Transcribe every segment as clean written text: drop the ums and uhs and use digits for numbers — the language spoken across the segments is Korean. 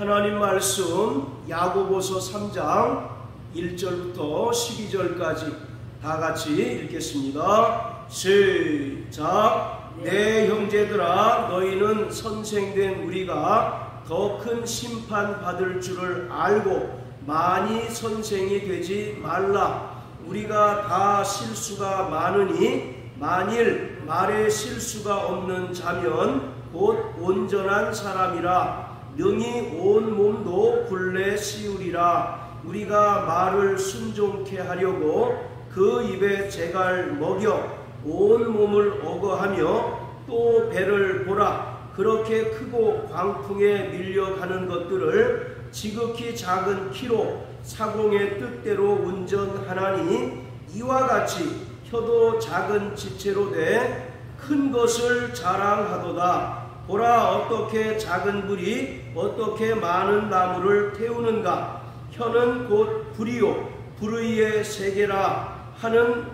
하나님 말씀 야고보서 3장 1절부터 12절까지 다 같이 읽겠습니다. 시작. 내 형제들아, 너희는 선생된 우리가 더 큰 심판 받을 줄을 알고 많이 선생이 되지 말라. 우리가 다 실수가 많으니 만일 말에 실수가 없는 자면 곧 온전한 사람이라 능히 온 몸도 굴레 씌우리라. 우리가 말을 순종케 하려고 그 입에 재갈 먹여 온 몸을 어거하며 또 배를 보라. 그렇게 크고 광풍에 밀려가는 것들을 지극히 작은 키로 사공의 뜻대로 운전하나니 이와 같이 혀도 작은 지체로 돼 큰 것을 자랑하도다. 보라, 어떻게 작은 불이 어떻게 많은 나무를 태우는가. 혀는 곧 불이요 불의의 세계라 하는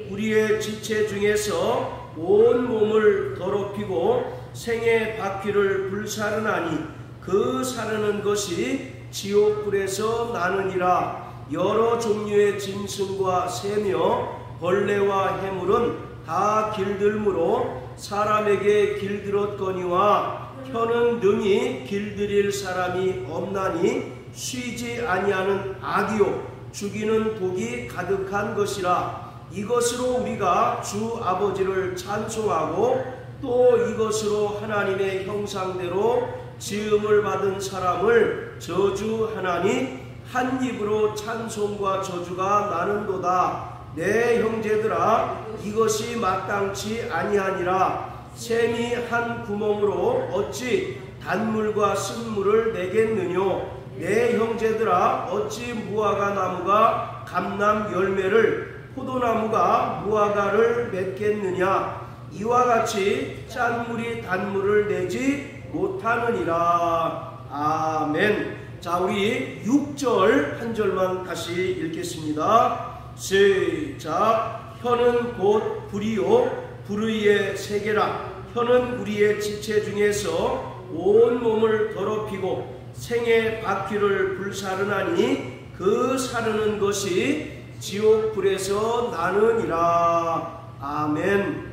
우리의 지체 중에서 온 몸을 더럽히고 생의 바퀴를 불사르나니 그 사르는 것이 지옥불에서 나느니라. 여러 종류의 짐승과 새며 벌레와 해물은 다 길들므로 사람에게 길들었거니와 혀는 능히 길들일 사람이 없나니 쉬지 아니하는 악이요 죽이는 독이 가득한 것이라. 이것으로 우리가 주 아버지를 찬송하고 또 이것으로 하나님의 형상대로 지음을 받은 사람을 저주하나니 한 입으로 찬송과 저주가 나는도다. 내 형제들아, 이것이 마땅치 아니하니라. 샘이 한 구멍으로 어찌 단물과 쓴물을 내겠느뇨. 내 형제들아, 어찌 무화과 나무가 감람 열매를 포도나무가 무화과를 맺겠느냐. 이와 같이 짠물이 단물을 내지 못하느니라. 아멘. 자, 우리 6절 한 절만 다시 읽겠습니다. 시작. 혀는 곧 불이요 불의의 세계라. 혀는 우리의 지체 중에서 온 몸을 더럽히고 생의 바퀴를 불사르나니 그 사르는 것이 지옥불에서 나느니라. 아멘.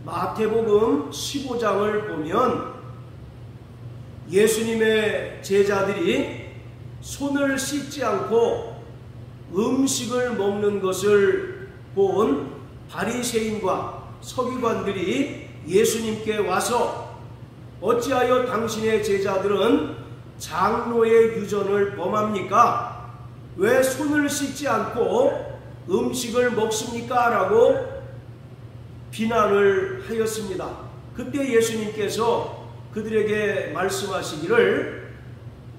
마태복음 15장을 보면 예수님의 제자들이 손을 씻지 않고 음식을 먹는 것을 본 바리새인과 서기관들이 예수님께 와서 어찌하여 당신의 제자들은 장로의 유전을 범합니까? 왜 손을 씻지 않고 음식을 먹습니까? 라고 비난을 하였습니다. 그때 예수님께서 그들에게 말씀하시기를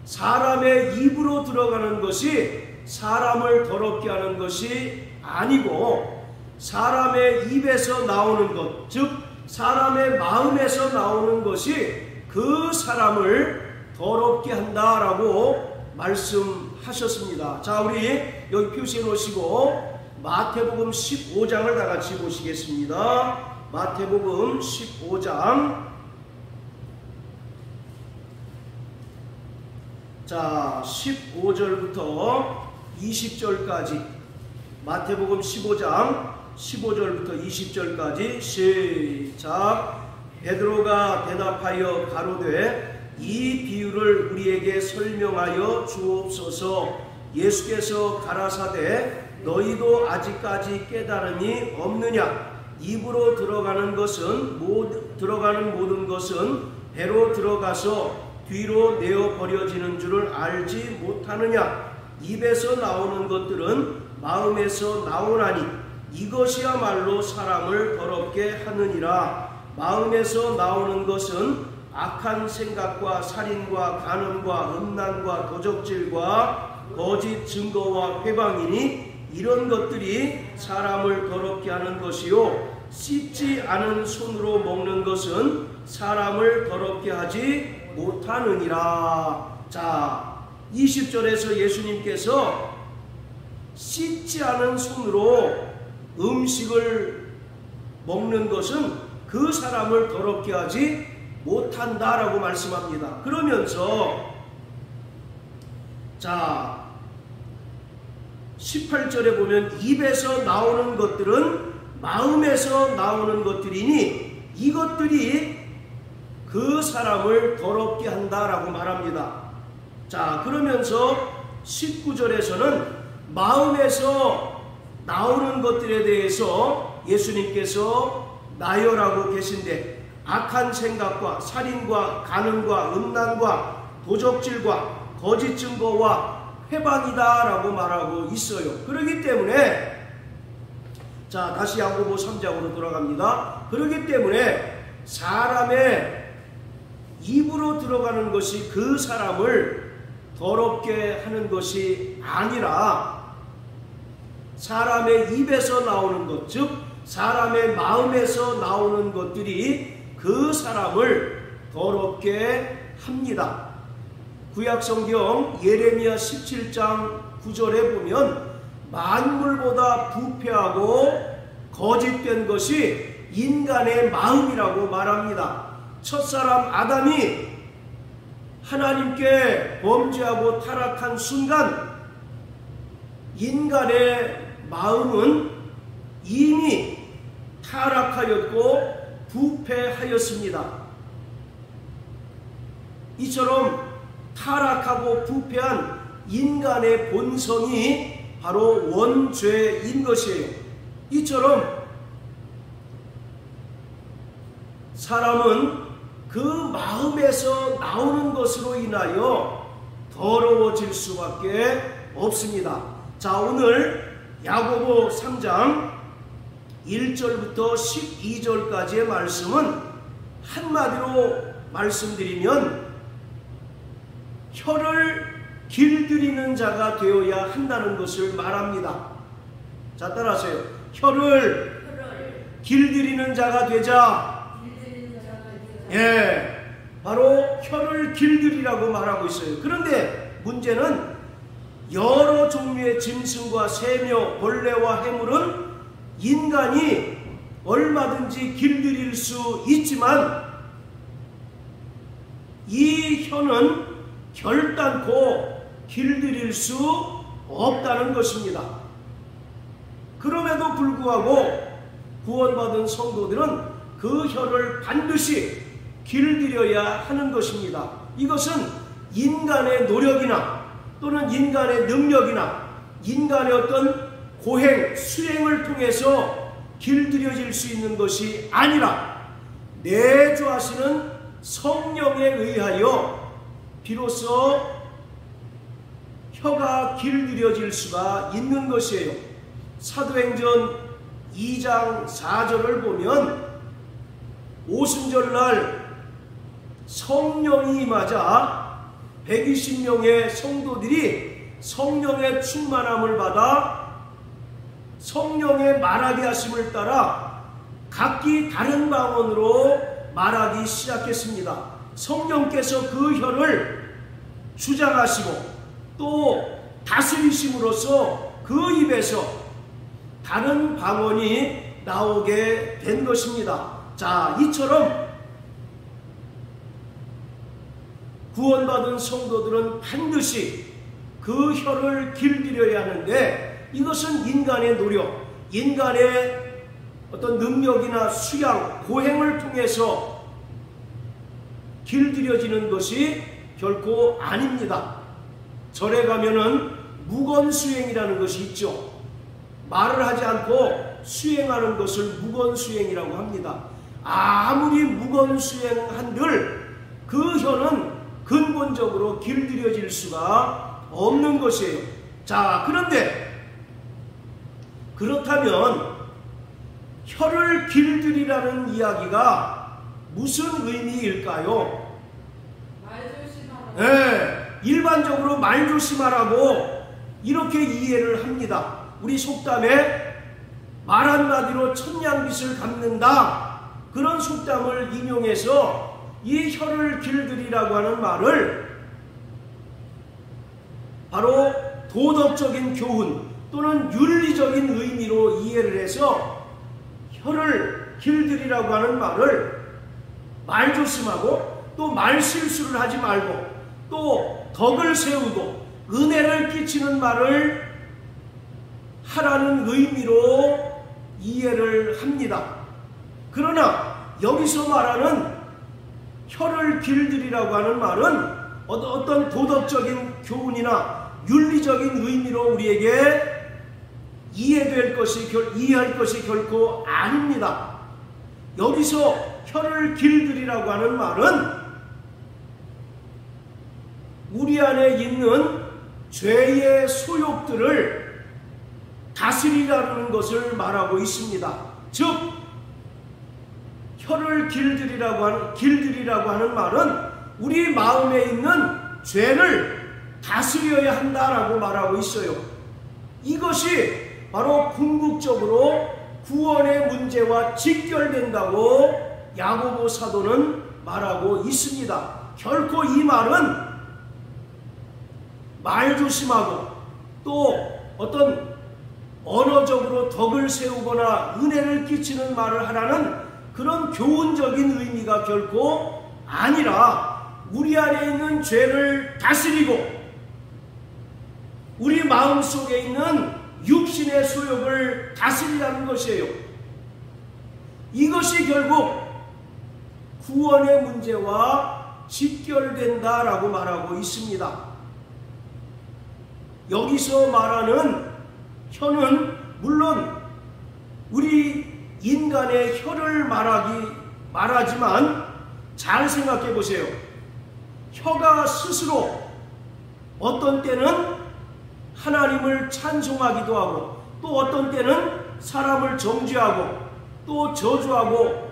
사람의 입으로 들어가는 것이 사람을 더럽게 하는 것이 아니고 사람의 입에서 나오는 것, 즉 사람의 마음에서 나오는 것이 그 사람을 더럽게 한다라고 말씀하셨습니다. 자, 우리 여기 표시해 놓으시고 마태복음 15장을 다 같이 보시겠습니다. 마태복음 15장, 자 15절부터 20절까지, 마태복음 15장 15절부터 20절까지 시작. 베드로가 대답하여 가로되 이 비유를 우리에게 설명하여 주옵소서. 예수께서 가라사대 너희도 아직까지 깨달음이 없느냐. 입으로 들어가는 모든 것은 배로 들어가서 뒤로 내어 버려지는 줄을 알지 못하느냐. 입에서 나오는 것들은 마음에서 나오나니 이것이야말로 사람을 더럽게 하느니라. 마음에서 나오는 것은 악한 생각과 살인과 간음과 음란과 도적질과 거짓 증거와 회방이니 이런 것들이 사람을 더럽게 하는 것이요 씻지 않은 손으로 먹는 것은 사람을 더럽게 하지 못하느니라. 자, 20절에서 예수님께서 씻지 않은 손으로 음식을 먹는 것은 그 사람을 더럽게 하지 못한다라고 말씀합니다. 그러면서 자 18절에 보면 입에서 나오는 것들은 마음에서 나오는 것들이니 이것들이 그 사람을 더럽게 한다라고 말합니다. 자 그러면서 19절에서는 마음에서 나오는 것들에 대해서 예수님께서 나열하고 계신데 악한 생각과 살인과 간음과 음란과 도적질과 거짓 증거와 회방이다 라고 말하고 있어요. 그렇기 때문에 자 다시 야고보 3장으로 돌아갑니다. 그렇기 때문에 사람의 입으로 들어가는 것이 그 사람을 더럽게 하는 것이 아니라 사람의 입에서 나오는 것, 즉 사람의 마음에서 나오는 것들이 그 사람을 더럽게 합니다. 구약성경 예레미야 17장 9절에 보면 만물보다 부패하고 거짓된 것이 인간의 마음이라고 말합니다. 첫사람 아담이 하나님께 범죄하고 타락한 순간 인간의 마음은 이미 타락하였고 부패하였습니다. 이처럼 타락하고 부패한 인간의 본성이 바로 원죄인 것이에요. 이처럼 사람은 그 마음에서 나오는 것으로 인하여 더러워질 수밖에 없습니다. 자 오늘 야고보 3장 1절부터 12절까지의 말씀은 한마디로 말씀드리면 혀를 길들이는 자가 되어야 한다는 것을 말합니다. 자 따라하세요. 혀를 길들이는 자가 되자. 예, 바로 혀를 길들이라고 말하고 있어요. 그런데 문제는 여러 종류의 짐승과 새며 벌레와 해물은 인간이 얼마든지 길들일 수 있지만 이 혀는 결단코 길들일 수 없다는 것입니다. 그럼에도 불구하고 구원받은 성도들은 그 혀를 반드시 길들여야 하는 것입니다. 이것은 인간의 노력이나 또는 인간의 능력이나 인간의 어떤 고행, 수행을 통해서 길들여질 수 있는 것이 아니라 내주하시는 성령에 의하여 비로소 혀가 길들여질 수가 있는 것이에요. 사도행전 2장 4절을 보면 오순절날 성령이 임하자 120명의 성도들이 성령의 충만함을 받아 성령의 말하게 하심을 따라 각기 다른 방언으로 말하기 시작했습니다. 성령께서 그 혀를 주장하시고 또 다스리심으로써 그 입에서 다른 방언이 나오게 된 것입니다. 자, 이처럼 구원받은 성도들은 반드시 그 혀를 길들여야 하는데 이것은 인간의 노력, 인간의 어떤 능력이나 수양, 고행을 통해서 길들여지는 것이 결코 아닙니다. 절에 가면은 무건수행이라는 것이 있죠. 말을 하지 않고 수행하는 것을 무건수행이라고 합니다. 아무리 무건수행한들 그 혀는 근본적으로 길들여질 수가 없는 것이에요. 자, 그런데 그렇다면 혀를 길들이라는 이야기가 무슨 의미일까요? 네, 일반적으로 말 조심하라고 이렇게 이해를 합니다. 우리 속담에 말 한마디로 천냥빚을 갚는다, 그런 속담을 인용해서 이 혀를 길들이라고 하는 말을 바로 도덕적인 교훈 또는 윤리적인 의미로 이해를 해서 혀를 길들이라고 하는 말을 말조심하고 또 말실수를 하지 말고 또 덕을 세우고 은혜를 끼치는 말을 하라는 의미로 이해를 합니다. 그러나 여기서 말하는 혀를 길들이라고 하는 말은 어떤 도덕적인 교훈이나 윤리적인 의미로 우리에게 이해할 것이 결코 아닙니다. 여기서 혀를 길들이라고 하는 말은 우리 안에 있는 죄의 소욕들을 다스리라는 것을 말하고 있습니다. 즉 혀를 길들이라고 하는 말은 우리 마음에 있는 죄를 다스려야 한다라고 말하고 있어요. 이것이 바로 궁극적으로 구원의 문제와 직결된다고 야고보 사도는 말하고 있습니다. 결코 이 말은 말조심하고 또 어떤 언어적으로 덕을 세우거나 은혜를 끼치는 말을 하라는 그런 교훈적인 의미가 결코 아니라 우리 안에 있는 죄를 다스리고 우리 마음속에 있는 육신의 소욕을 다스리라는 것이에요. 이것이 결국 구원의 문제와 직결된다라고 말하고 있습니다. 여기서 말하는 혀는 물론 우리 인간의 혀를 말하지만 잘 생각해 보세요. 혀가 스스로 어떤 때는 하나님을 찬송하기도 하고 또 어떤 때는 사람을 정죄하고 또 저주하고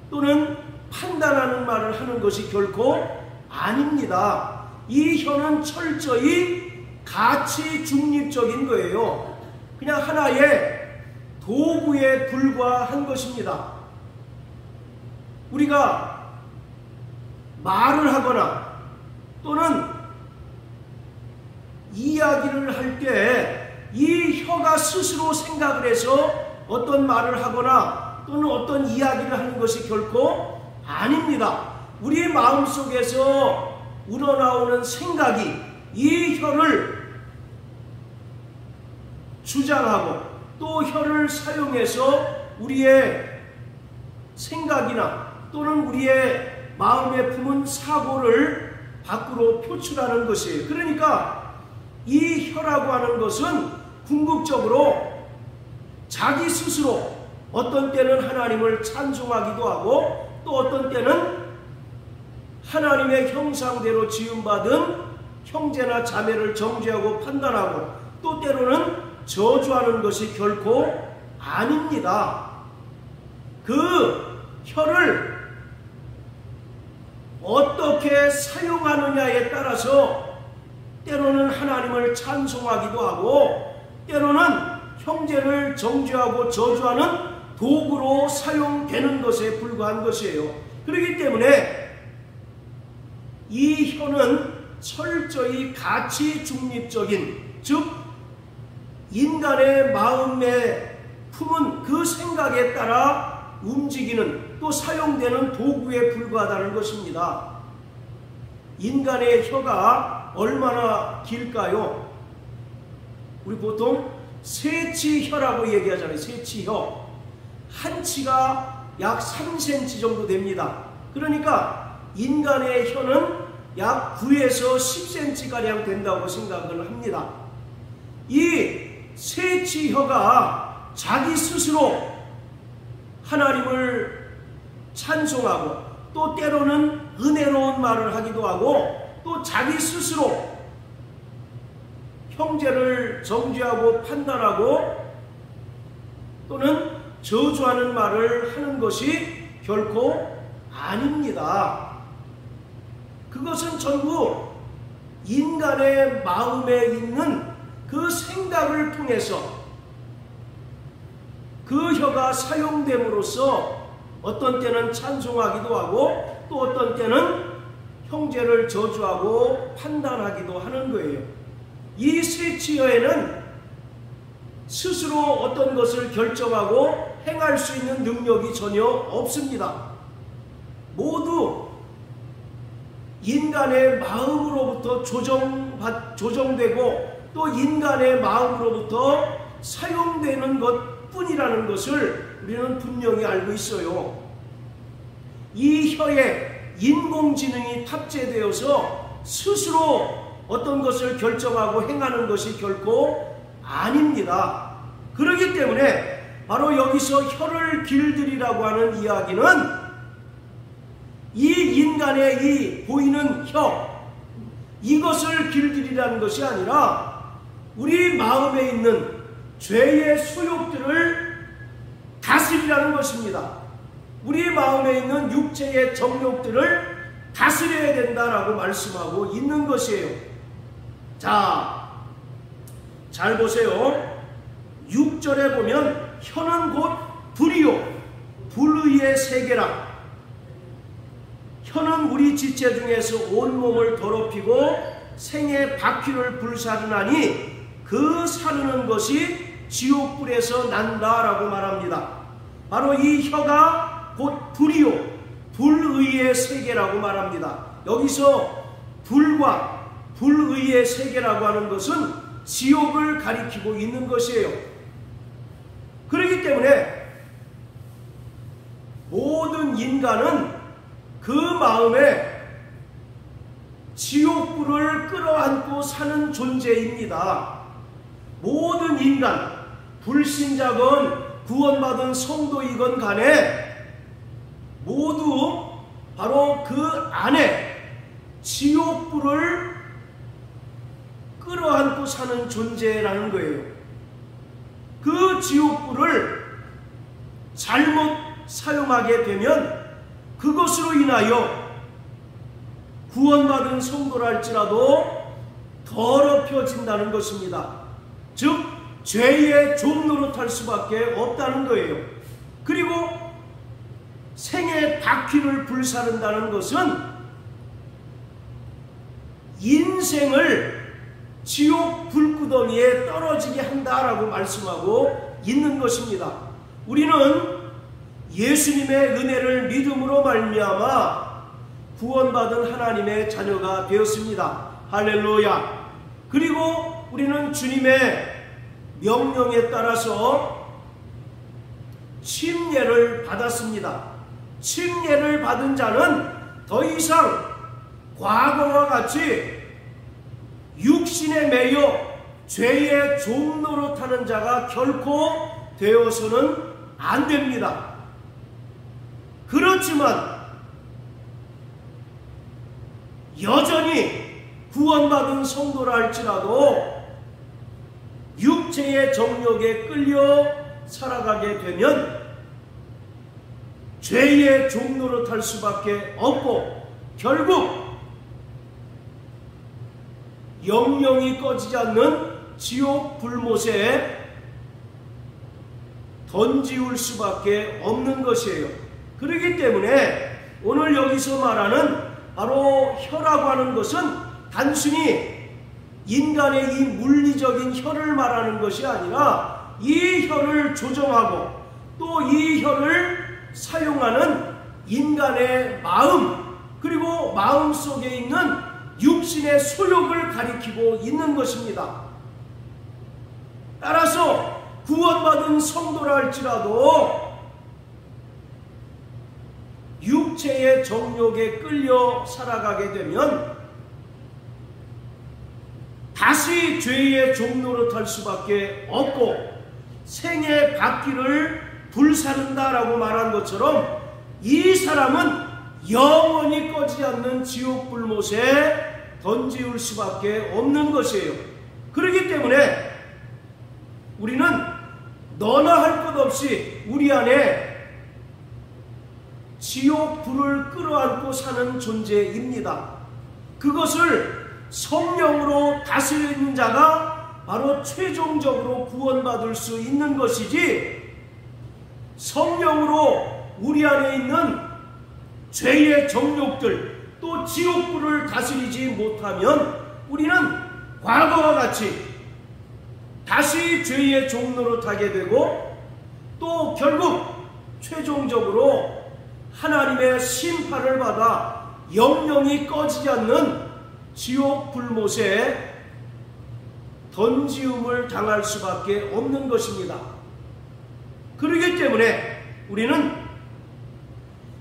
또는 판단하는 말을 하는 것이 결코 아닙니다. 이 혀는 철저히 가치 중립적인 거예요. 그냥 하나의 도구에 불과한 것입니다. 우리가 말을 하거나 또는 이야기를 할 때 이 혀가 스스로 생각을 해서 어떤 말을 하거나 또는 어떤 이야기를 하는 것이 결코 아닙니다. 우리 마음속에서 우러나오는 생각이 이 혀를 주장하고 또 혀를 사용해서 우리의 생각이나 또는 우리의 마음에 품은 사고를 밖으로 표출하는 것이에요. 그러니까 이 혀라고 하는 것은 궁극적으로 자기 스스로 어떤 때는 하나님을 찬송하기도 하고 또 어떤 때는 하나님의 형상대로 지음받은 형제나 자매를 정죄하고 판단하고 또 때로는 저주하는 것이 결코 아닙니다. 그 혀를 어떻게 사용하느냐에 따라서 때로는 하나님을 찬송하기도 하고 때로는 형제를 정죄하고 저주하는 도구로 사용되는 것에 불과한 것이에요. 그렇기 때문에 이 혀는 철저히 가치 중립적인, 즉 인간의 마음에 품은 그 생각에 따라 움직이는 또 사용되는 도구에 불과하다는 것입니다. 인간의 혀가 얼마나 길까요? 우리 보통 새치혀라고 얘기하잖아요. 새치혀. 한 치가 약 3cm 정도 됩니다. 그러니까 인간의 혀는 약 9에서 10cm가량 된다고 생각을 합니다. 이 새치혀가 자기 스스로 하나님을 찬송하고 또 때로는 은혜로운 말을 하기도 하고 또 자기 스스로 형제를 정죄하고 판단하고 또는 저주하는 말을 하는 것이 결코 아닙니다. 그것은 전부 인간의 마음에 있는 그 생각을 통해서 그 혀가 사용됨으로써 어떤 때는 찬송하기도 하고 또 어떤 때는 형제를 저주하고 판단하기도 하는 거예요. 이 새치혀에는 스스로 어떤 것을 결정하고 행할 수 있는 능력이 전혀 없습니다. 모두 인간의 마음으로부터 조정되고 또 인간의 마음으로부터 사용되는 것뿐이라는 것을 우리는 분명히 알고 있어요. 이 혀에 인공지능이 탑재되어서 스스로 어떤 것을 결정하고 행하는 것이 결코 아닙니다. 그렇기 때문에 바로 여기서 혀를 길들이라고 하는 이야기는 이 인간의 이 보이는 혀, 이것을 길들이라는 것이 아니라 우리 마음에 있는 죄의 소욕들을 다스리라는 것입니다. 우리 마음에 있는 육체의 정욕들을 다스려야 된다라고 말씀하고 있는 것이에요. 자, 잘 보세요. 6절에 보면 혀는 곧 불이요 불의의 세계라. 혀는 우리 지체 중에서 온몸을 더럽히고 생의 바퀴를 불사르나니 그 사르는 것이 지옥불에서 난다라고 말합니다. 바로 이 혀가 곧 불이요 불의의 세계라고 말합니다. 여기서 불과 불의의 세계라고 하는 것은 지옥을 가리키고 있는 것이에요. 그렇기 때문에 모든 인간은 그 마음에 지옥불을 끌어안고 사는 존재입니다. 모든 인간, 불신자건 구원받은 성도이건 간에 모두 바로 그 안에 지옥불을 끌어안고 사는 존재라는 거예요. 그 지옥불을 잘못 사용하게 되면 그것으로 인하여 구원받은 성도랄지라도 더럽혀진다는 것입니다. 즉 죄의 종 노릇할 수밖에 없다는 거예요. 그리고 생의 바퀴를 불사른다는 것은 인생을 지옥 불구덩이에 떨어지게 한다라고 말씀하고 있는 것입니다. 우리는 예수님의 은혜를 믿음으로 말미암아 구원받은 하나님의 자녀가 되었습니다. 할렐루야. 그리고 우리는 주님의 명령에 따라서 침례를 받았습니다. 침례를 받은 자는 더 이상 과거와 같이 육신에 매여 죄의 종 노릇하는 자가 결코 되어서는 안 됩니다. 그렇지만 여전히 구원받은 성도라 할지라도 육체의 정욕에 끌려 살아가게 되면 죄의 종 노릇할 수밖에 없고 결국 영영이 꺼지지 않는 지옥 불못에 던지울 수밖에 없는 것이에요. 그렇기 때문에 오늘 여기서 말하는 바로 혀라고 하는 것은 단순히 인간의 이 물리적인 혀를 말하는 것이 아니라 이 혀를 조정하고 또 이 혀를 사용하는 인간의 마음, 그리고 마음 속에 있는 육신의 소욕을 가리키고 있는 것입니다. 따라서 구원받은 성도라 할지라도 육체의 정욕에 끌려 살아가게 되면 다시 죄의 종 노릇할 수밖에 없고 생의 바퀴를 불사른다라고 말한 것처럼 이 사람은 영원히 꺼지지 않는 지옥 불못에 던지울 수밖에 없는 것이에요. 그렇기 때문에 우리는 너나 할 것 없이 우리 안에 지옥 불을 끌어안고 사는 존재입니다. 그것을 성령으로 다스리는 자가 바로 최종적으로 구원받을 수 있는 것이지, 성령으로 우리 안에 있는 죄의 정욕들 또 지옥불을 다스리지 못하면 우리는 과거와 같이 다시 죄의 종로로 타게 되고 또 결국 최종적으로 하나님의 심판을 받아 영영이 꺼지지 않는 지옥 불못에 던지움을 당할 수밖에 없는 것입니다. 그렇기 때문에 우리는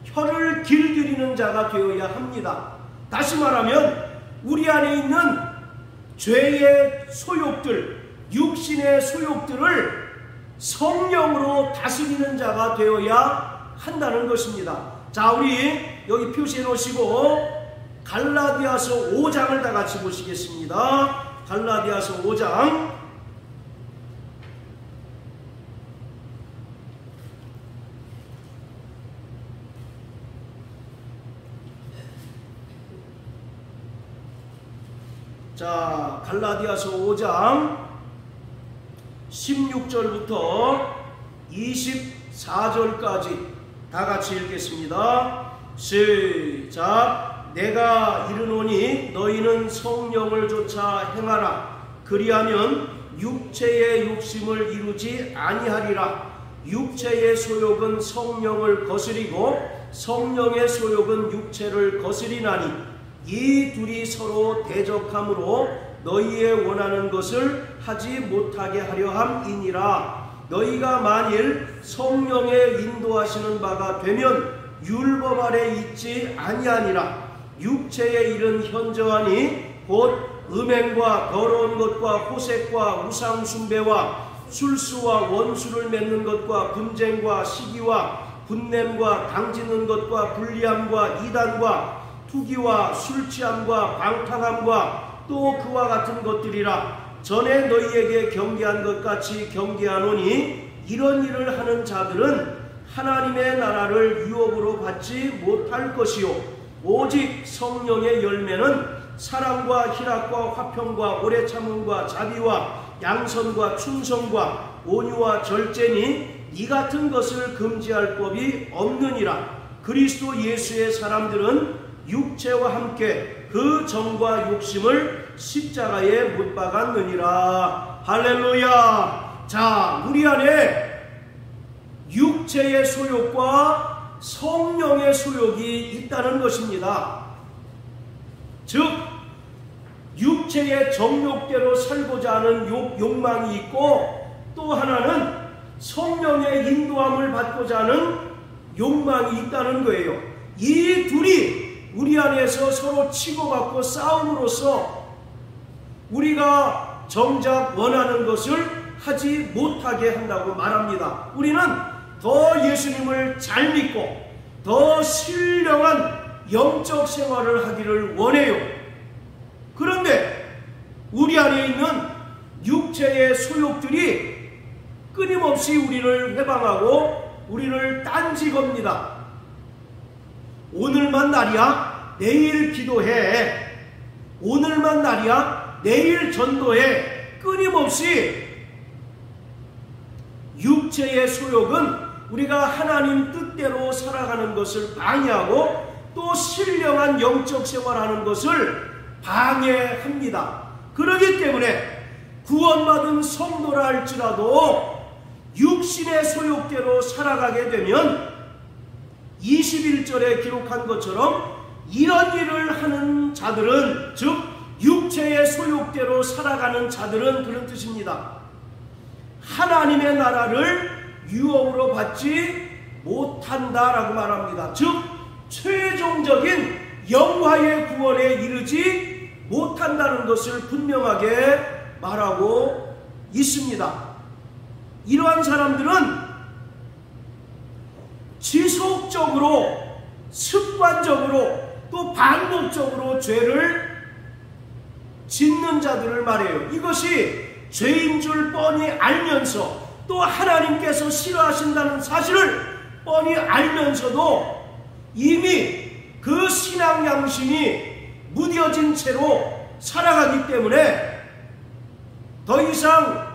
혀를 길들이는 자가 되어야 합니다. 다시 말하면 우리 안에 있는 죄의 소욕들, 육신의 소욕들을 성령으로 다스리는 자가 되어야 한다는 것입니다. 자, 우리 여기 표시해 놓으시고 갈라디아서 5장을 다 같이 보시겠습니다. 갈라디아서 5장 자, 갈라디아서 5장 16절부터 24절까지 다 같이 읽겠습니다. 시작. 내가 이르노니 너희는 성령을 좇아 행하라. 그리하면 육체의 욕심을 이루지 아니하리라. 육체의 소욕은 성령을 거스리고 성령의 소욕은 육체를 거스리나니 이 둘이 서로 대적함으로 너희의 원하는 것을 하지 못하게 하려 함이니라. 너희가 만일 성령의 인도하시는 바가 되면 율법 아래 있지 아니하니라. 육체의 일은 현저하니 곧 음행과 더러운 것과 호색과 우상 숭배와 술수와 원수를 맺는 것과 분쟁과 시기와 분냄과 당짓는 것과 불리함과 이단과 투기와 술취함과 방탕함과 또 그와 같은 것들이라. 전에 너희에게 경계한 것 같이 경계하노니 이런 일을 하는 자들은 하나님의 나라를 유업으로 받지 못할 것이요 오직 성령의 열매는 사랑과 희락과 화평과 오래 참음과 자비와 양선과 충성과 온유와 절제니 이 같은 것을 금지할 법이 없느니라. 그리스도 예수의 사람들은 육체와 함께 그 정과 욕심을 십자가에 못 박았느니라. 할렐루야. 자, 우리 안에 육체의 소욕과 성령의 소욕이 있다는 것입니다. 즉 육체의 정욕대로 살고자 하는 욕망이 있고 또 하나는 성령의 인도함을 받고자 하는 욕망이 있다는 거예요. 이 둘이 우리 안에서 서로 치고받고 싸움으로써 우리가 정작 원하는 것을 하지 못하게 한다고 말합니다. 우리는 더 예수님을 잘 믿고 더 신령한 영적 생활을 하기를 원해요. 그런데 우리 안에 있는 육체의 소욕들이 끊임없이 우리를 회방하고 우리를 딴지겁니다. 오늘만 날이야? 내일 기도해. 오늘만 날이야? 내일 전도해. 끊임없이 육체의 소욕은 우리가 하나님 뜻대로 살아가는 것을 방해하고 또 신령한 영적 생활하는 것을 방해합니다. 그렇기 때문에 구원받은 성도라 할지라도 육신의 소욕대로 살아가게 되면 21절에 기록한 것처럼 이런 일을 하는 자들은, 즉 육체의 소욕대로 살아가는 자들은 그런 뜻입니다. 하나님의 나라를 유업으로 받지 못한다라고 말합니다. 즉 최종적인 영화의 구원에 이르지 못한다는 것을 분명하게 말하고 있습니다. 이러한 사람들은 지속적으로 습관적으로 또 반복적으로 죄를 짓는 자들을 말해요. 이것이 죄인 줄 뻔히 알면서 또 하나님께서 싫어하신다는 사실을 뻔히 알면서도 이미 그 신앙 양심이 무뎌진 채로 살아가기 때문에 더 이상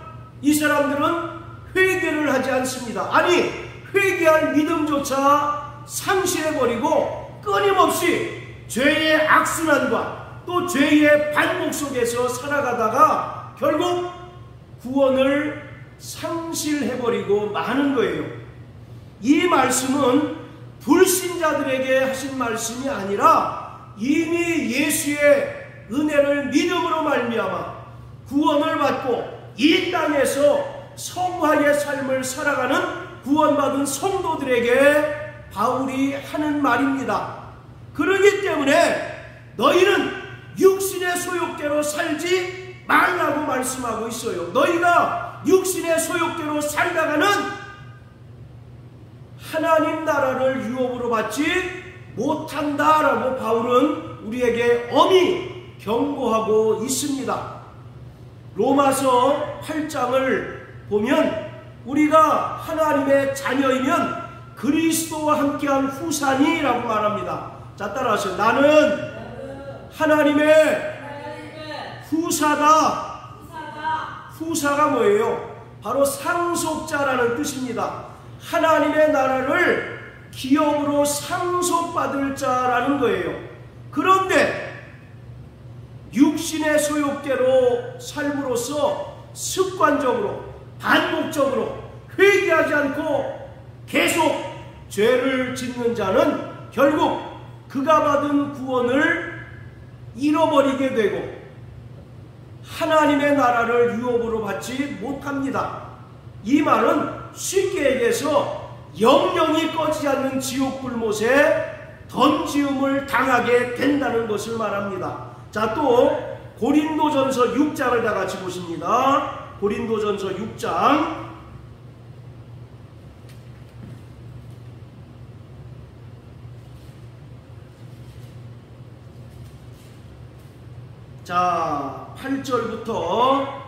이 사람들은 회개를 하지 않습니다. 아니, 회개할 믿음조차 상실해버리고 끊임없이 죄의 악순환과 또 죄의 반복 속에서 살아가다가 결국 구원을 상실해버리고 마는 거예요. 이 말씀은 불신자들에게 하신 말씀이 아니라 이미 예수의 은혜를 믿음으로 말미암아 구원을 받고 이 땅에서 성화의 삶을 살아가는 구원받은 성도들에게 바울이 하는 말입니다. 그러기 때문에 너희는 육신의 소욕대로 살지 말라고 말씀하고 있어요. 너희가 육신의 소욕대로 살다가는 하나님 나라를 유업으로 받지 못한다라고 바울은 우리에게 엄히 경고하고 있습니다. 로마서 8장을 보면 우리가 하나님의 자녀이면 그리스도와 함께한 후사니라고 말합니다. 자, 따라하세요. 나는 하나님의 후사다. 후사가 뭐예요? 바로 상속자라는 뜻입니다. 하나님의 나라를 기업으로 상속받을 자라는 거예요. 그런데 육신의 소욕대로 삶으로써 습관적으로 반복적으로 회개하지 않고 계속 죄를 짓는 자는 결국 그가 받은 구원을 잃어버리게 되고 하나님의 나라를 유업으로 받지 못합니다. 이 말은 쉽게 얘기해서 영영이 꺼지지 않는 지옥 불못에 던지움을 당하게 된다는 것을 말합니다. 자, 또 고린도전서 6장을 다 같이 보십니다. 고린도전서 6장 자, 8절부터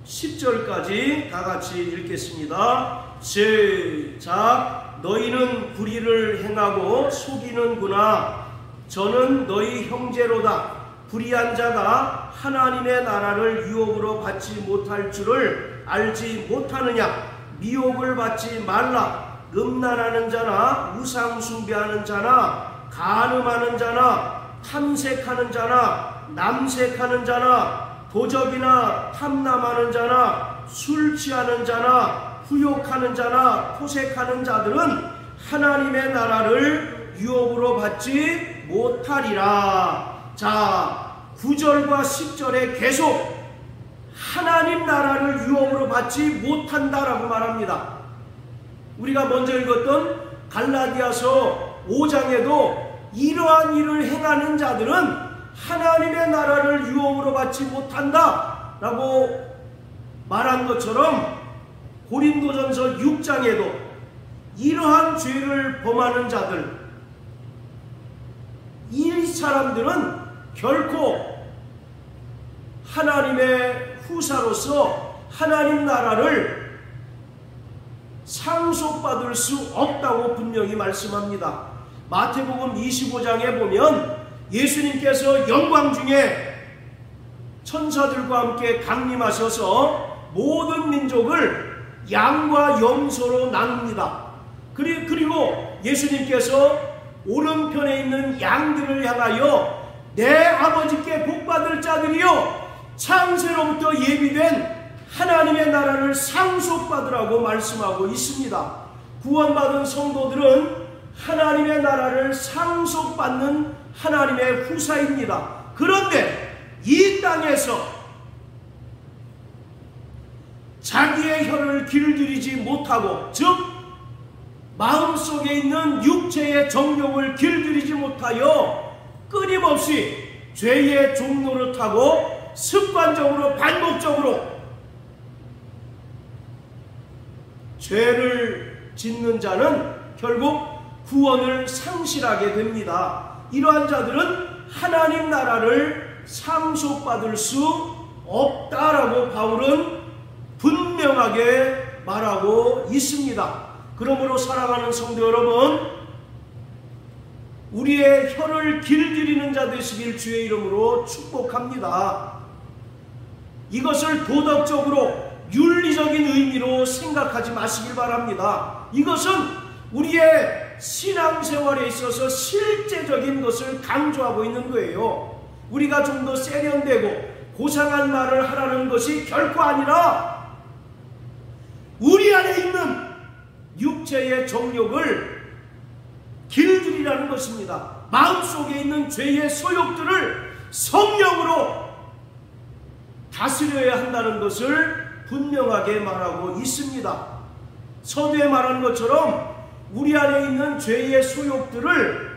10절까지 다 같이 읽겠습니다. 시작. 너희는 불의를 행하고 속이는구나. 저는 너희 형제로다. 불의한 자가 하나님의 나라를 유업으로 받지 못할 줄을 알지 못하느냐. 미혹을 받지 말라. 음란하는 자나 우상 숭배하는 자나 간음하는 자나 탐색하는 자나 남색하는 자나 도적이나 탐남하는 자나 술 취하는 자나 후욕하는 자나 토색하는 자들은 하나님의 나라를 유업으로 받지 못하리라. 자, 9절과 10절에 계속 하나님 나라를 유업으로 받지 못한다라고 말합니다. 우리가 먼저 읽었던 갈라디아서 5장에도 이러한 일을 행하는 자들은 하나님의 나라를 유업으로 받지 못한다 라고 말한 것처럼 고린도전서 6장에도 이러한 죄를 범하는 자들, 이 사람들은 결코 하나님의 후사로서 하나님 나라를 상속받을 수 없다고 분명히 말씀합니다. 마태복음 25장에 보면 예수님께서 영광 중에 천사들과 함께 강림하셔서 모든 민족을 양과 염소로 나눕니다. 그리고 예수님께서 오른편에 있는 양들을 향하여 내 아버지께 복받을 자들이여 창세로부터 예비된 하나님의 나라를 상속받으라고 말씀하고 있습니다. 구원받은 성도들은 하나님의 나라를 상속받는 하나님의 후사입니다. 그런데 이 땅에서 자기의 혀를 길들이지 못하고, 즉 마음속에 있는 육체의 정욕을 길들이지 못하여 끊임없이 죄의 종노릇하고 습관적으로 반복적으로 죄를 짓는 자는 결국 구원을 상실하게 됩니다. 이러한 자들은 하나님 나라를 상속받을 수 없다라고 바울은 분명하게 말하고 있습니다. 그러므로 사랑하는 성도 여러분, 우리의 혀를 길들이는 자 되시길 주의 이름으로 축복합니다. 이것을 도덕적으로 윤리적인 의미로 생각하지 마시길 바랍니다. 이것은 우리의 신앙생활에 있어서 실제적인 것을 강조하고 있는 거예요. 우리가 좀 더 세련되고 고상한 말을 하라는 것이 결코 아니라 우리 안에 있는 육체의 정욕을 길들이라는 것입니다. 마음속에 있는 죄의 소욕들을 성령으로 다스려야 한다는 것을 분명하게 말하고 있습니다. 서두에 말한 것처럼 우리 안에 있는 죄의 소욕들을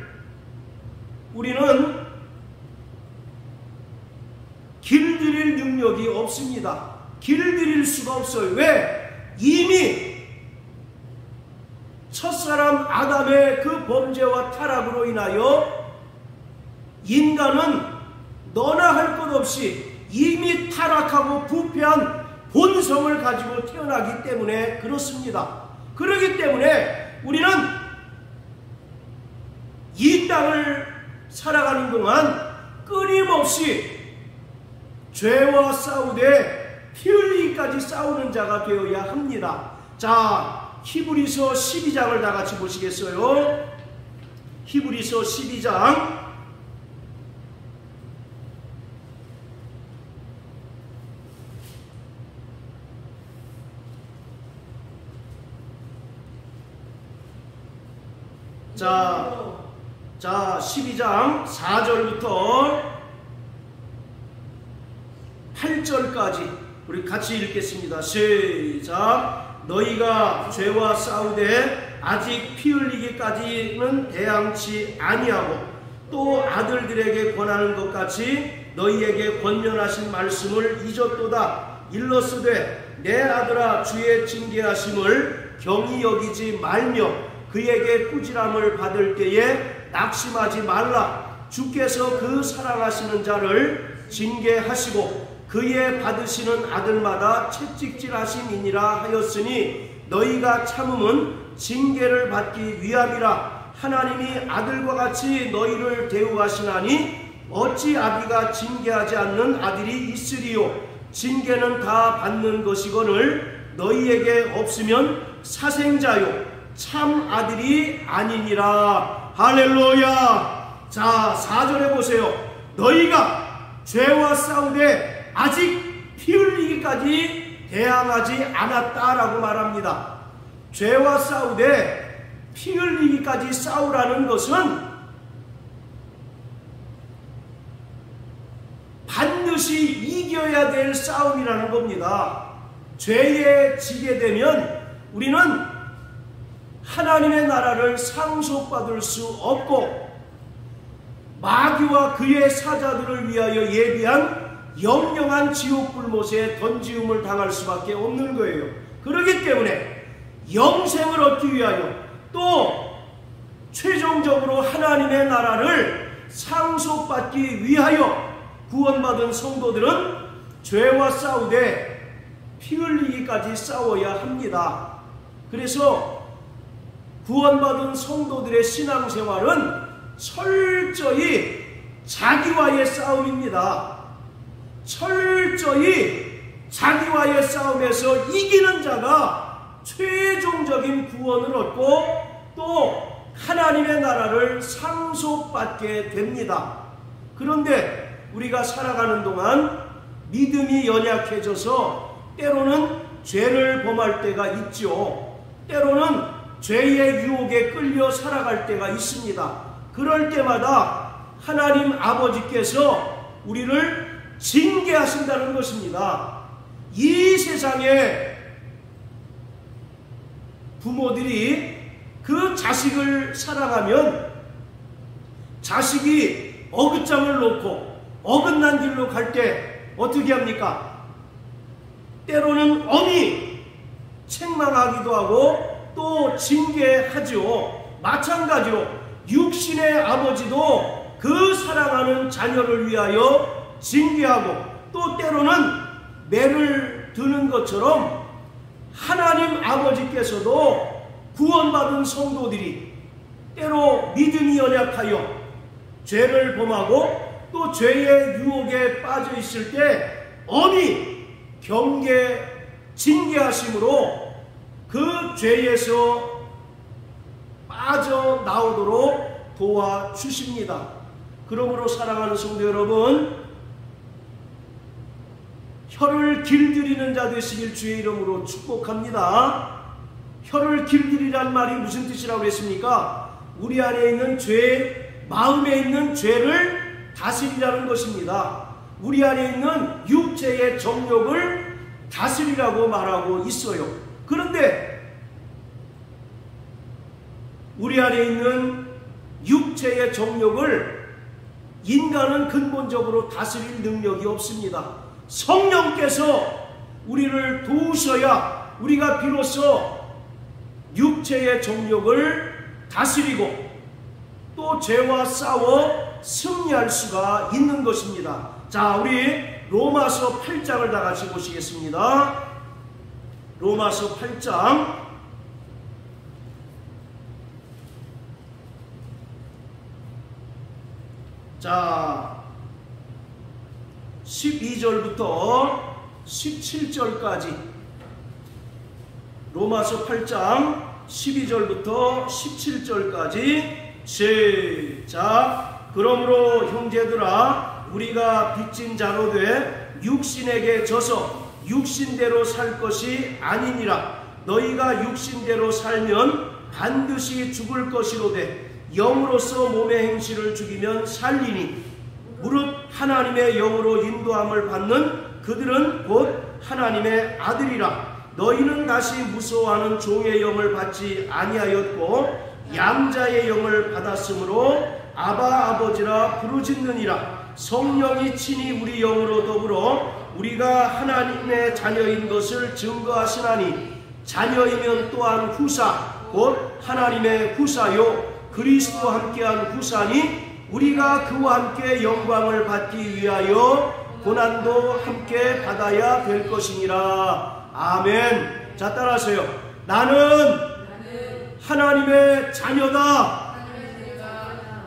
우리는 길들일 능력이 없습니다. 길들일 수가 없어요. 왜? 이미 첫사람 아담의 그 범죄와 타락으로 인하여 인간은 너나 할 것 없이 이미 타락하고 부패한 본성을 가지고 태어나기 때문에 그렇습니다. 그렇기 때문에 우리는 이 땅을 살아가는 동안 끊임없이 죄와 싸우되 피 흘리기까지 싸우는 자가 되어야 합니다. 자, 히브리서 12장을 다 같이 보시겠어요? 히브리서 12장 자 12장 4절부터 8절까지 우리 같이 읽겠습니다. 시작. 너희가 죄와 싸우되 아직 피 흘리기까지는 대항치 아니하고 또 아들들에게 권하는 것 같이 너희에게 권면하신 말씀을 잊었도다. 일러스되 내 아들아 주의 징계하심을 경히 여기지 말며 그에게 꾸지람을 받을 때에 낙심하지 말라. 주께서 그 사랑하시는 자를 징계하시고 그의 받으시는 아들마다 채찍질하심이니라 하였으니 너희가 참음은 징계를 받기 위함이라. 하나님이 아들과 같이 너희를 대우하시나니 어찌 아비가 징계하지 않는 아들이 있으리요. 징계는 다 받는 것이거늘 너희에게 없으면 사생자요 참 아들이 아니니라. 할렐루야. 자, 4절에 보세요. 너희가 죄와 싸우되 아직 피 흘리기까지 대항하지 않았다라고 말합니다. 죄와 싸우되 피 흘리기까지 싸우라는 것은 반드시 이겨야 될 싸움이라는 겁니다. 죄에 지게 되면 우리는 하나님의 나라를 상속받을 수 없고 마귀와 그의 사자들을 위하여 예비한 영영한 지옥 불못에 던지움을 당할 수밖에 없는 거예요. 그렇기 때문에 영생을 얻기 위하여 또 최종적으로 하나님의 나라를 상속받기 위하여 구원받은 성도들은 죄와 싸우되 피 흘리기까지 싸워야 합니다. 그래서 구원받은 성도들의 신앙생활은 철저히 자기와의 싸움입니다. 철저히 자기와의 싸움에서 이기는 자가 최종적인 구원을 얻고 또 하나님의 나라를 상속받게 됩니다. 그런데 우리가 살아가는 동안 믿음이 연약해져서 때로는 죄를 범할 때가 있죠. 때로는 죄의 유혹에 끌려 살아갈 때가 있습니다. 그럴 때마다 하나님 아버지께서 우리를 징계하신다는 것입니다. 이 세상에 부모들이 그 자식을 사랑하면 자식이 어긋장을 놓고 어긋난 길로 갈 때 어떻게 합니까? 때로는 엄히 책망하기도 하고 또 징계하죠. 마찬가지로 육신의 아버지도 그 사랑하는 자녀를 위하여 징계하고 또 때로는 매를 드는 것처럼 하나님 아버지께서도 구원받은 성도들이 때로 믿음이 연약하여 죄를 범하고 또 죄의 유혹에 빠져 있을 때 엄히 징계하심으로 그 죄에서 빠져나오도록 도와주십니다. 그러므로 사랑하는 성도 여러분, 혀를 길들이는 자 되시길 주의 이름으로 축복합니다. 혀를 길들이란 말이 무슨 뜻이라고 했습니까? 우리 안에 있는 죄, 마음에 있는 죄를 다스리라는 것입니다. 우리 안에 있는 육체의 정욕을 다스리라고 말하고 있어요. 그런데 우리 안에 있는 육체의 정욕을 인간은 근본적으로 다스릴 능력이 없습니다. 성령께서 우리를 도우셔야 우리가 비로소 육체의 정욕을 다스리고 또 죄와 싸워 승리할 수가 있는 것입니다. 자, 우리 로마서 8장을 다 같이 보시겠습니다. 로마서 8장 자 12절부터 17절까지 로마서 8장 12절부터 17절까지 시작. 그러므로 형제들아 우리가 빚진 자로 돼 육신에게 져서 육신대로 살 것이 아니니라. 너희가 육신대로 살면 반드시 죽을 것이로되 영으로서 몸의 행실을 죽이면 살리니 무릇 하나님의 영으로 인도함을 받는 그들은 곧 하나님의 아들이라. 너희는 다시 무서워하는 종의 영을 받지 아니하였고 양자의 영을 받았으므로 아바 아버지라 부르짖느니라. 성령이 친히 우리 영으로 더불어 우리가 하나님의 자녀인 것을 증거하시나니 자녀이면 또한 후사 곧 하나님의 후사요 그리스도와 함께한 후사니 우리가 그와 함께 영광을 받기 위하여 고난도 함께 받아야 될 것이니라. 아멘. 자, 따라하세요. 나는 하나님의 자녀다.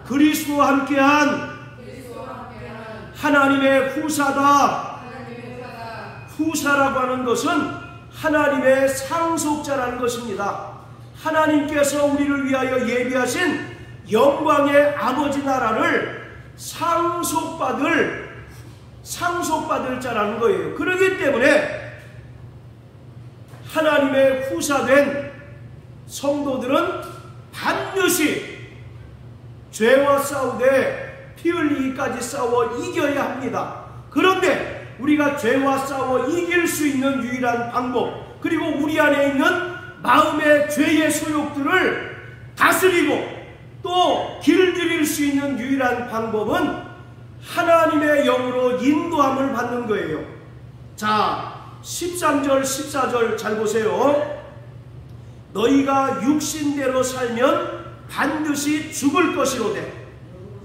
그리스도와 함께한 하나님의 후사다. 후사라고 하는 것은 하나님의 상속자라는 것입니다. 하나님께서 우리를 위하여 예비하신 영광의 아버지 나라를 상속받을 자라는 거예요. 그렇기 때문에 하나님의 후사된 성도들은 반드시 죄와 싸우되 피 흘리기까지 싸워 이겨야 합니다. 그런데 우리가 죄와 싸워 이길 수 있는 유일한 방법, 그리고 우리 안에 있는 마음의 죄의 소욕들을 다스리고 또 길들일 수 있는 유일한 방법은 하나님의 영으로 인도함을 받는 거예요. 자, 13절 14절 잘 보세요. 너희가 육신대로 살면 반드시 죽을 것이로되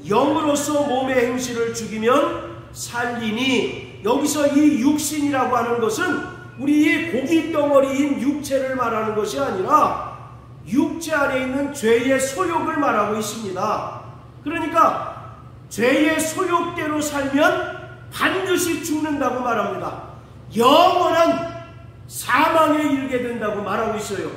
영으로서 몸의 행실을 죽이면 살리니. 여기서 이 육신이라고 하는 것은 우리 이 고기 덩어리인 육체를 말하는 것이 아니라 육체 안에 있는 죄의 소욕을 말하고 있습니다. 그러니까 죄의 소욕대로 살면 반드시 죽는다고 말합니다. 영원한 사망에 이르게 된다고 말하고 있어요.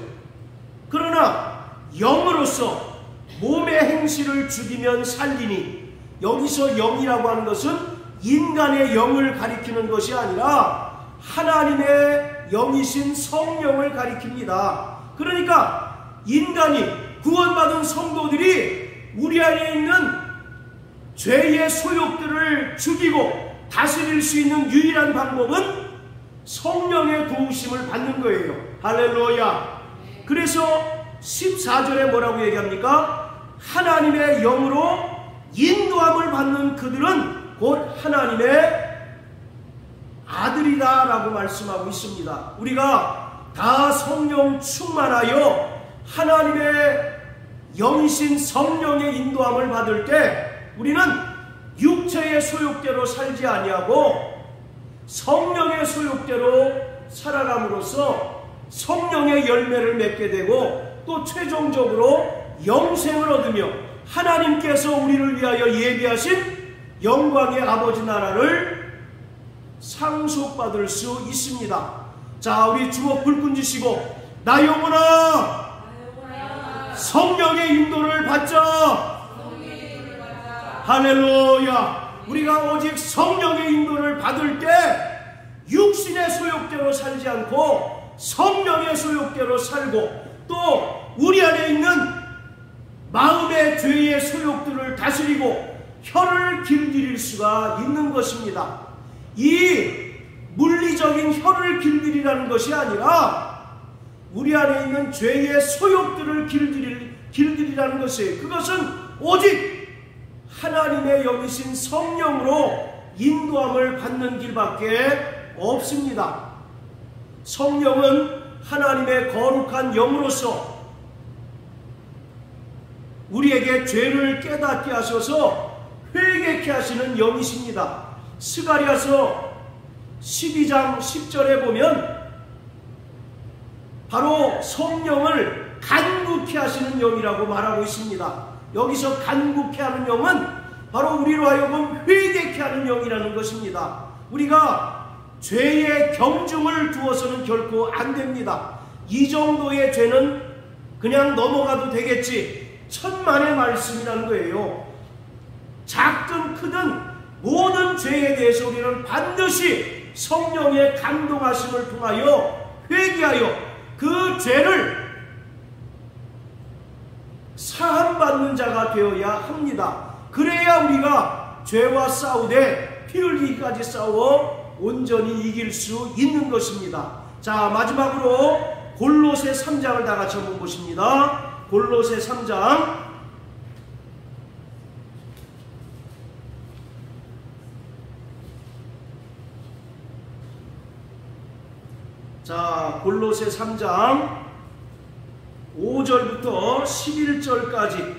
그러나 영으로서 몸의 행실을 죽이면 살리니. 여기서 영이라고 하는 것은 인간의 영을 가리키는 것이 아니라 하나님의 영이신 성령을 가리킵니다. 그러니까 인간이 구원받은 성도들이 우리 안에 있는 죄의 소욕들을 죽이고 다스릴 수 있는 유일한 방법은 성령의 도우심을 받는 거예요. 할렐루야. 그래서 14절에 뭐라고 얘기합니까? 하나님의 영으로 인도함을 받는 그들은 곧 하나님의 아들이다 라고 말씀하고 있습니다. 우리가 다 성령 충만하여 하나님의 영이신 성령의 인도함을 받을 때 우리는 육체의 소욕대로 살지 아니하고 성령의 소욕대로 살아감으로써 성령의 열매를 맺게 되고 또 최종적으로 영생을 얻으며 하나님께서 우리를 위하여 예비하신 영광의 아버지 나라를 상속받을 수 있습니다. 자, 우리 주먹 불끈 쥐시고 나 영혼아 성령의 인도를 받자. 할렐루야. 우리가 오직 성령의 인도를 받을 때 육신의 소욕대로 살지 않고 성령의 소욕대로 살고, 또 우리 안에 있는 마음의 죄의 소욕들을 다스리고 혀를 길들일 수가 있는 것입니다. 이 물리적인 혀를 길들이라는 것이 아니라 우리 안에 있는 죄의 소욕들을 길들이라는 것이에요. 그것은 오직 하나님의 영이신 성령으로 인도함을 받는 길밖에 없습니다. 성령은 하나님의 거룩한 영으로서 우리에게 죄를 깨닫게 하셔서 회개케 하시는 영이십니다. 스가랴서 12장 10절에 보면 바로 성령을 간구케 하시는 영이라고 말하고 있습니다. 여기서 간구케 하는 영은 바로 우리로 하여금 회개케 하는 영이라는 것입니다. 우리가 죄의 경중을 두어서는 결코 안 됩니다. 이 정도의 죄는 그냥 넘어가도 되겠지, 천만의 말씀이라는 거예요. 작든 크든 모든 죄에 대해서 우리는 반드시 성령의 감동하심을 통하여 회개하여 그 죄를 사함받는 자가 되어야 합니다. 그래야 우리가 죄와 싸우되 피 흘리기까지 싸워 온전히 이길 수 있는 것입니다. 자, 마지막으로 골로새 3장을 다 같이 한번 보십니다. 골로새 3장 자, 골로새 3장 5절부터 11절까지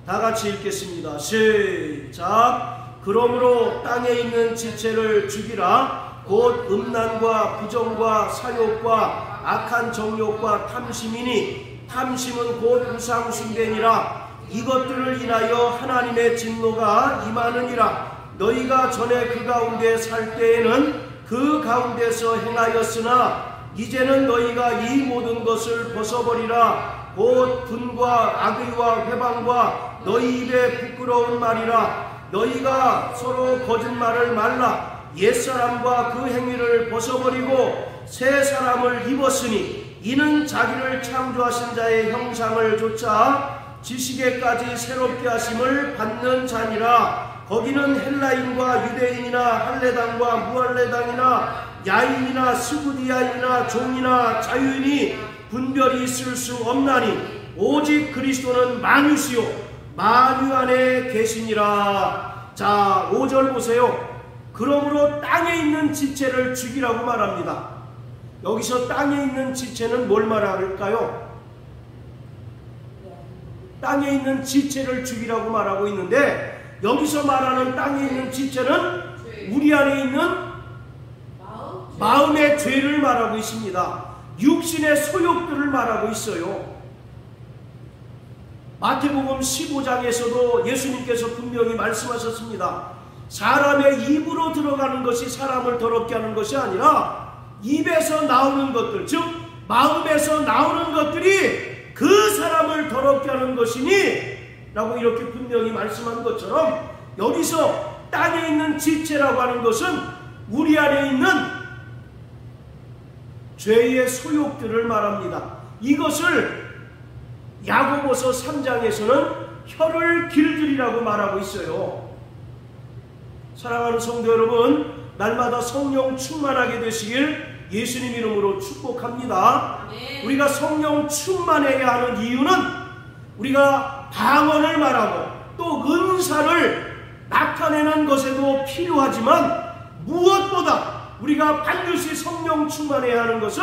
다 같이 읽겠습니다. 시작. 그러므로 땅에 있는 지체를 죽이라. 곧 음란과 부정과 사욕과 악한 정욕과 탐심이니 탐심은 곧 우상 숭배니라. 이것들을 인하여 하나님의 진노가 임하느니라. 너희가 전에 그 가운데 살 때에는 그 가운데서 행하였으나 이제는 너희가 이 모든 것을 벗어버리라. 곧 분과 악의와 회방과 너희 입에 부끄러운 말이라. 너희가 서로 거짓말을 말라. 옛사람과 그 행위를 벗어버리고 새 사람을 입었으니 이는 자기를 창조하신 자의 형상을 좇아 지식에까지 새롭게 하심을 받는 자니라. 거기는 헬라인과 유대인이나 할례당과 무할례당이나 야인이나 스구디아인이나 종이나 자유인이 분별이 있을 수 없나니 오직 그리스도는 만유시요 만유 안에 계시니라. 자, 5절 보세요. 그러므로 땅에 있는 지체를 죽이라고 말합니다. 여기서 땅에 있는 지체는 뭘 말할까요? 땅에 있는 지체를 죽이라고 말하고 있는데, 여기서 말하는 땅에 있는 지체는 우리 안에 있는 마음의 죄를 말하고 있습니다. 육신의 소욕들을 말하고 있어요. 마태복음 15장에서도 예수님께서 분명히 말씀하셨습니다. 사람의 입으로 들어가는 것이 사람을 더럽게 하는 것이 아니라 입에서 나오는 것들, 즉 마음에서 나오는 것들이 그 사람을 더럽게 하는 것이니 라고 이렇게 분명히 말씀한 것처럼, 여기서 땅에 있는 지체라고 하는 것은 우리 안에 있는 죄의 소욕들을 말합니다. 이것을 야고보서 3장에서는 혀를 길들이라고 말하고 있어요. 사랑하는 성도 여러분, 날마다 성령 충만하게 되시길 예수님 이름으로 축복합니다. 우리가 성령 충만해야 하는 이유는 우리가 방언을 말하고 또 은사를 나타내는 것에도 필요하지만, 무엇보다 우리가 반드시 성령 충만해야 하는 것은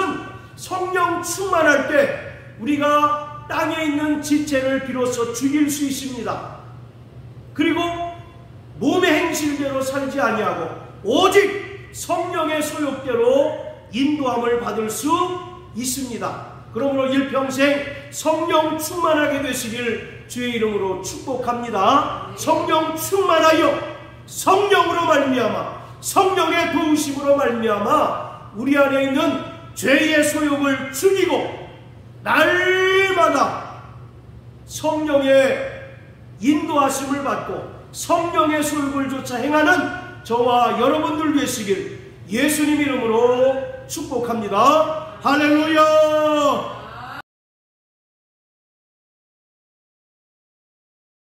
성령 충만할 때 우리가 땅에 있는 지체를 비로소 죽일 수 있습니다. 그리고 몸의 행실대로 살지 아니하고 오직 성령의 소욕대로 인도함을 받을 수 있습니다. 그러므로 일평생 성령 충만하게 되시길 주의 이름으로 축복합니다. 성령 충만하여 성령으로 말미암아 성령의 도우심으로 말미암아 우리 안에 있는 죄의 소욕을 죽이고 날마다 성령의 인도하심을 받고 성령의 설교를 쫓아 행하는 저와 여러분들 되시길 예수님 이름으로 축복합니다. 할렐루야.